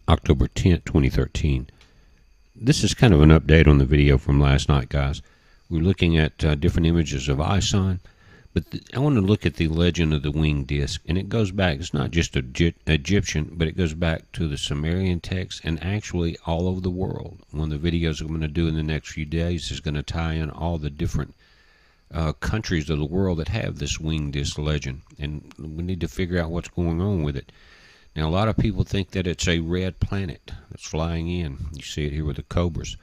October 10th, 2013. This is kind of an update on the video from last night, guys. We're looking at different images of ISON, but I want to look at the legend of the winged disc, and it goes back, it's not just Egyptian, but it goes back to the Sumerian text and actually all over the world. One of the videos I'm going to do in the next few days is going to tie in all the different countries of the world that have this winged disc legend, and we need to figure out what's going on with it. Now, a lot of people think that it's a red planet that's flying in. You see it here with the cobras.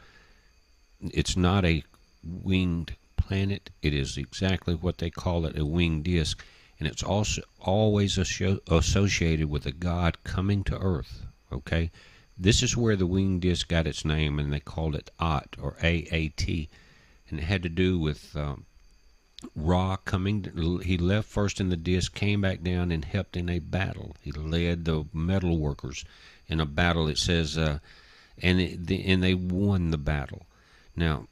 It's not a winged planet. It is exactly what they call it, a winged disc, and it's also always associated with a god coming to Earth. Okay, this is where the winged disc got its name, and they called it At, or A-A-T, and it had to do with Ra coming. He left first in the disc, came back down, and helped in a battle. He led the metal workers in a battle. It says, and they won the battle. Now,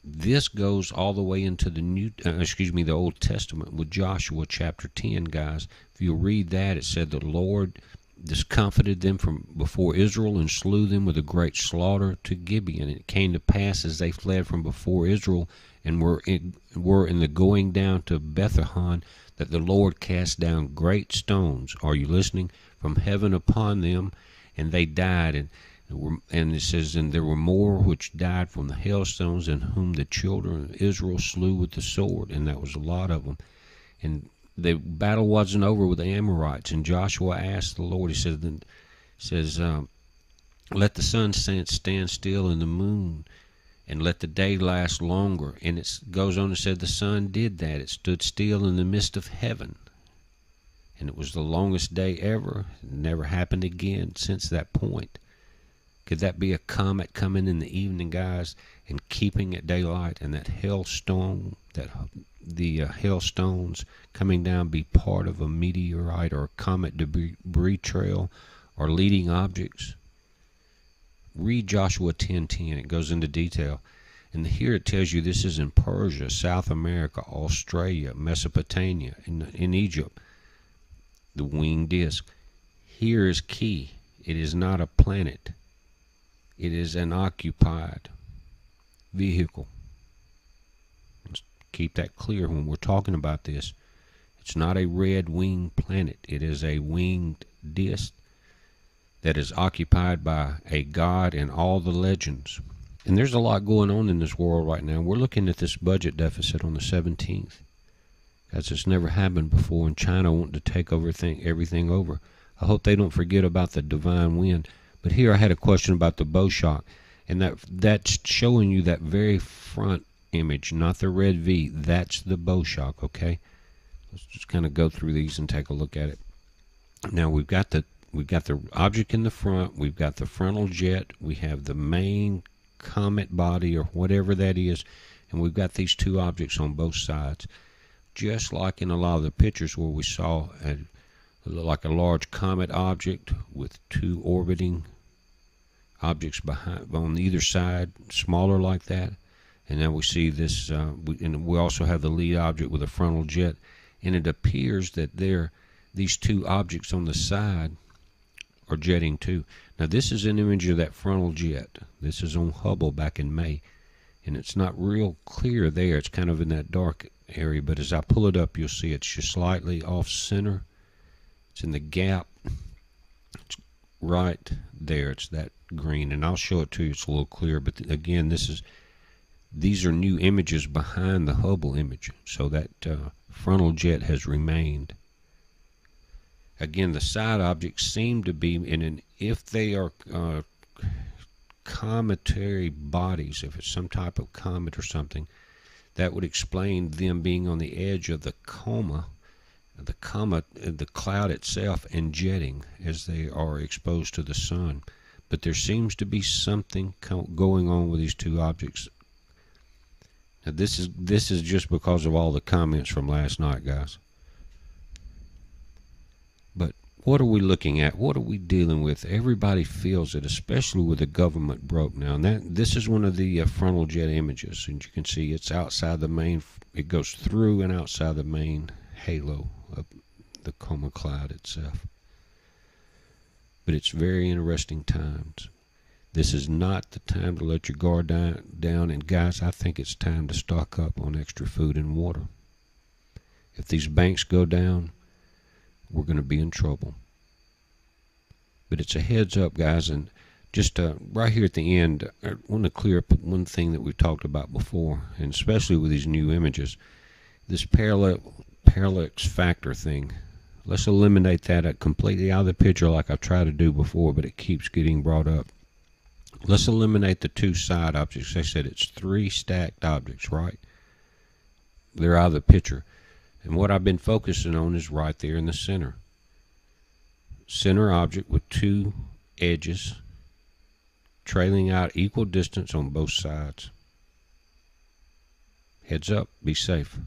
this goes all the way into the Old Testament with Joshua chapter 10, guys. If you read that, it said the Lord discomfited them from before Israel and slew them with a great slaughter to Gibeon. And it came to pass as they fled from before Israel and were in the going down to Bethlehem, that the Lord cast down great stones. Are you listening? From heaven upon them, and they died. And it says, and there were more which died from the hailstones, and whom the children of Israel slew with the sword. And that was a lot of them. And the battle wasn't over with the Amorites. And Joshua asked the Lord, he says, let the sun stand still and the moon, and let the day last longer. And it goes on and said the sun did that. It stood still in the midst of heaven. And it was the longest day ever. It never happened again since that point. Could that be a comet coming in the evening, guys, and keeping it daylight, and that hailstone, the hailstones coming down be part of a meteorite or a comet debris trail or leading objects? Read Joshua 10:10. It goes into detail. And here it tells you this is in Persia, South America, Australia, Mesopotamia, in Egypt. The winged disc. Here is key. It is not a planet. It is an occupied vehicle. Let's keep that clear when we're talking about this. It's not a red winged planet. It is a winged disc that is occupied by a god in all the legends. And there's a lot going on in this world right now. We're looking at this budget deficit on the 17th. Because it's never happened before, and China wanting to take everything over. I hope they don't forget about the divine wind. But here I had a question about the bow shock, and that's showing you that very front image, not the red V. That's the bow shock, okay? Let's just kind of go through these and take a look at it. Now we've got the object in the front, we've got the frontal jet, we have the main comet body or whatever that is, and we've got these two objects on both sides. Just like in a lot of the pictures where we saw like a large comet object with two orbiting objects behind on either side, smaller like that. And then we see this, and we also have the lead object with a frontal jet, and it appears that these two objects on the side are jetting too. Now this is an image of that frontal jet. This is on Hubble back in May, and it's not real clear there. It's kind of in that dark area, but as I pull it up, you'll see it's just slightly off center. It's in the gap. It's right there. It's that green, and I'll show it to you. It's a little clearer, but again, these are new images behind the Hubble image, so that frontal jet has remained. Again, the side objects seem to be if they are cometary bodies, if it's some type of comet or something, that would explain them being on the edge of the comet, the cloud itself, and jetting as they are exposed to the sun. But there seems to be something going on with these two objects. Now this is just because of all the comments from last night, guys. But what are we looking at? What are we dealing with? Everybody feels it, especially with the government broke now. And this is one of the frontal jet images, and you can see it's outside the main. It goes through and outside the main halo of the coma cloud itself. but it's very interesting times. This is not the time to let your guard down, and guys, I think it's time to stock up on extra food and water. If these banks go down, we're going to be in trouble. But it's a heads up, guys, and just right here at the end, I want to clear up one thing that we've talked about before, and especially with these new images, this parallax factor thing. Let's eliminate that completely out of the picture like I've tried to do before, but it keeps getting brought up. Let's eliminate the two side objects. I said it's 3 stacked objects, right? They're out of the picture. And what I've been focusing on is right there in the center. Center object with 2 edges trailing out equal distance on both sides. Heads up, be safe.